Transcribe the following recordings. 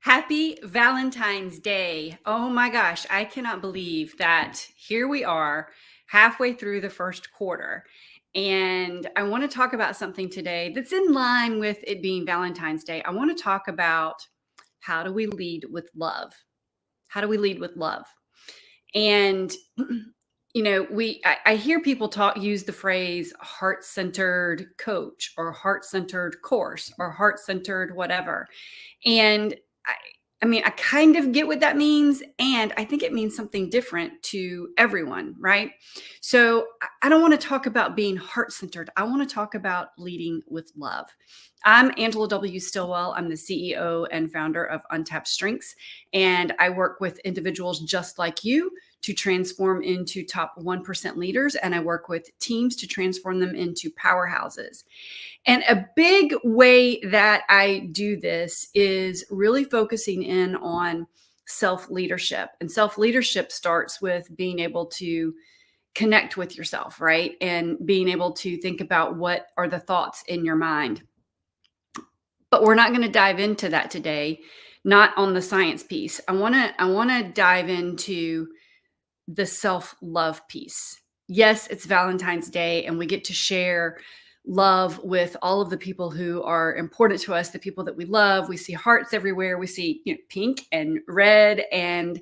Happy Valentine's Day. Oh my gosh, I cannot believe that here we are halfway through the first quarter. And I want to talk about something today that's in line with it being Valentine's Day. I want to talk about how do we lead with love? How do we lead with love? And I hear people use the phrase heart-centered coach or heart-centered course or heart-centered whatever. And I I mean, I kind of get what that means, and I think it means something different to everyone, right? So I don't want to talk about being heart-centered. I want to talk about leading with love. I'm Angela W. Stillwell. I'm the CEO and founder of Untapped Strengths, and I work with individuals just like you to transform into top 1% leaders, and I work with teams to transform them into powerhouses. And a big way that I do this is really focusing in on self leadership. And self leadership starts with being able to connect with yourself, right? And being able to think about what are the thoughts in your mind. But we're not going to dive into that today, not on the science piece. I want to dive into the self-love piece. Yes, it's Valentine's Day and we get to share love with all of the people who are important to us, the people that we love. We see hearts everywhere. We see, pink and red. And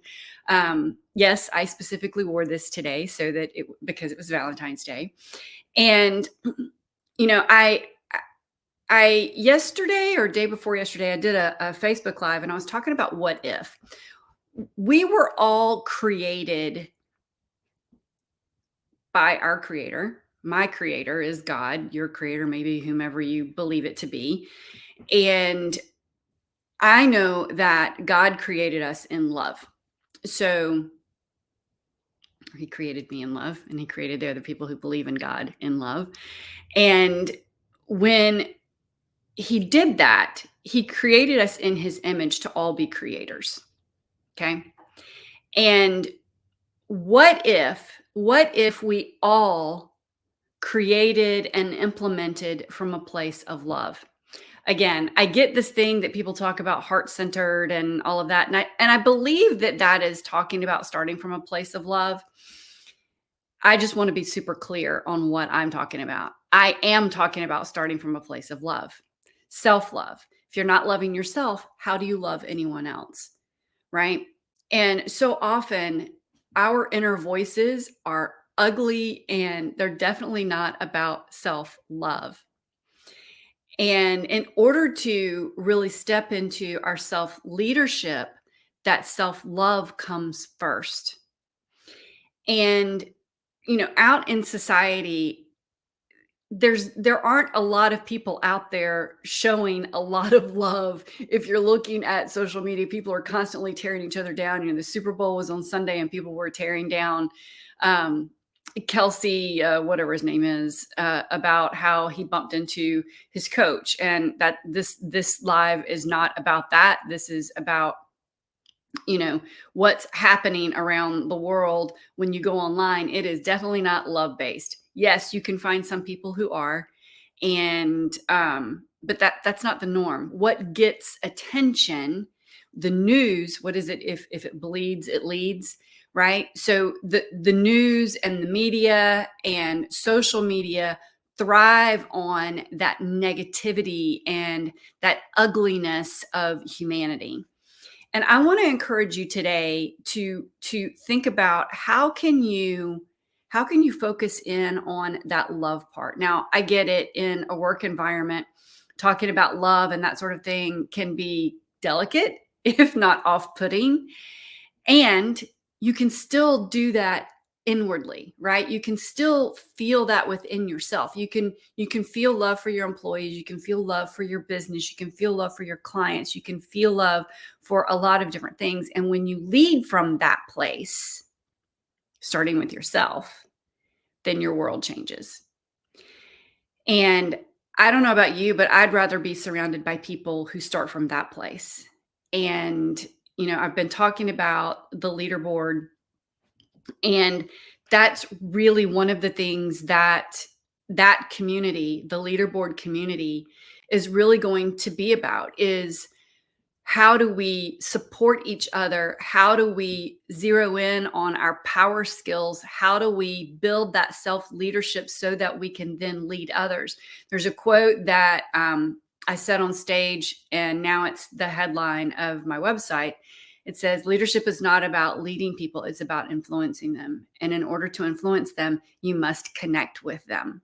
yes, I specifically wore this today because it was Valentine's Day. And you know, I yesterday or day before yesterday, I did a Facebook Live and I was talking about what if we were all created by our creator. My creator is God, your creator, maybe whomever you believe it to be. And I know that God created us in love. So he created me in love and he created the other people who believe in God in love. And when he did that, he created us in his image to all be creators. Okay. And what if we all created and implemented from a place of love? Again, I get this thing that people talk about heart-centered and all of that. And I believe that that is talking about starting from a place of love. I just want to be super clear on what I'm talking about. I am talking about starting from a place of love, self-love. If you're not loving yourself, how do you love anyone else? Right? And so often our inner voices are ugly and they're definitely not about self-love. And in order to really step into our self-leadership, that self-love comes first. And out in society, there aren't a lot of people out there showing a lot of love. If you're looking at social media, people are constantly tearing each other down. The Super Bowl was on Sunday and people were tearing down Kelsey, whatever his name is, about how he bumped into his coach. And that this live is not about that. This is about what's happening around the world when you go online. It is definitely not love based. Yes, you can find some people who are, and but that's not the norm. What gets attention, the news, what is it? If it bleeds, it leads, right? So the news and the media and social media thrive on that negativity and that ugliness of humanity. And I want to encourage you today to think about how can you focus in on that love part. Now, I get it, in a work environment, talking about love and that sort of thing can be delicate, if not off-putting. And you can still do that inwardly, right? You can still feel that within yourself. You can feel love for your employees, you can feel love for your business, you can feel love for your clients, you can feel love for a lot of different things. And when you lead from that place, starting with yourself, then your world changes. And I don't know about you, but I'd rather be surrounded by people who start from that place. And I've been talking about the leaderboard, and that's really one of the things that community, the leaderboard community, is really going to be about, is How do we support each other? How do we zero in on our power skills? How do we build that self leadership so that we can then lead others? There's a quote that I said on stage, and now it's the headline of my website. It says, leadership is not about leading people, it's about influencing them. And in order to influence them, you must connect with them.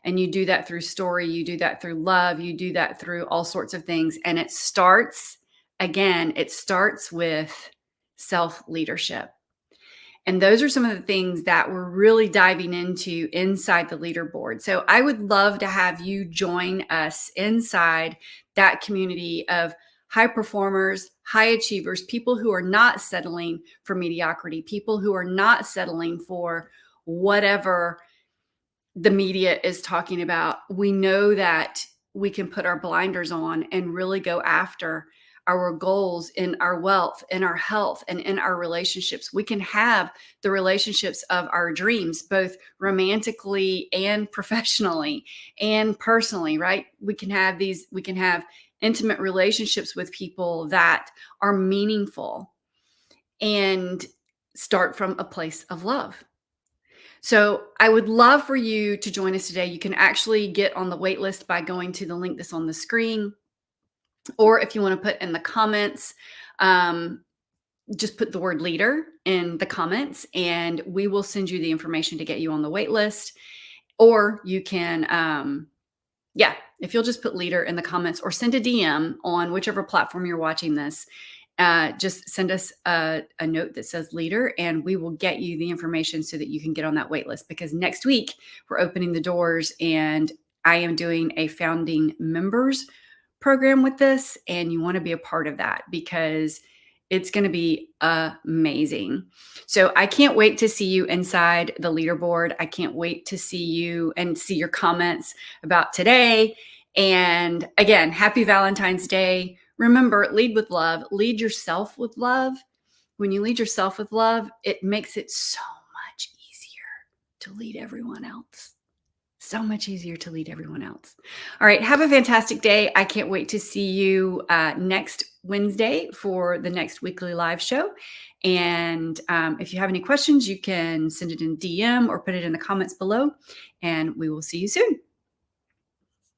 And you do that through story, you do that through love, you do that through all sorts of things. And it starts, again, it starts with self leadership. And those are some of the things that we're really diving into inside the leaderboard. So I would love to have you join us inside that community of high performers, high achievers, people who are not settling for mediocrity, people who are not settling for whatever the media is talking about. We know that we can put our blinders on and really go after our goals in our wealth, in our health, and in our relationships. We can have the relationships of our dreams, both romantically and professionally and personally, right? We can have intimate relationships with people that are meaningful and start from a place of love. So I would love for you to join us today. You can actually get on the wait list by going to the link that's on the screen. Or if you want to put in the comments, just put the word leader in the comments and we will send you the information to get you on the wait list. Or you can, if you'll just put leader in the comments or send a DM on whichever platform you're watching this, just send us a note that says leader and we will get you the information so that you can get on that wait list. Because next week we're opening the doors and I am doing a founding members program with this, and you want to be a part of that because it's going to be amazing. So I can't wait to see you inside the leaderboard. I can't wait to see you and see your comments about today. And again, happy Valentine's Day. Remember, lead with love, lead yourself with love. When you lead yourself with love, it makes it so much easier to lead everyone else. So much easier to lead everyone else. All right. Have a fantastic day. I can't wait to see you next Wednesday for the next weekly live show. And if you have any questions, you can send it in DM or put it in the comments below, and we will see you soon.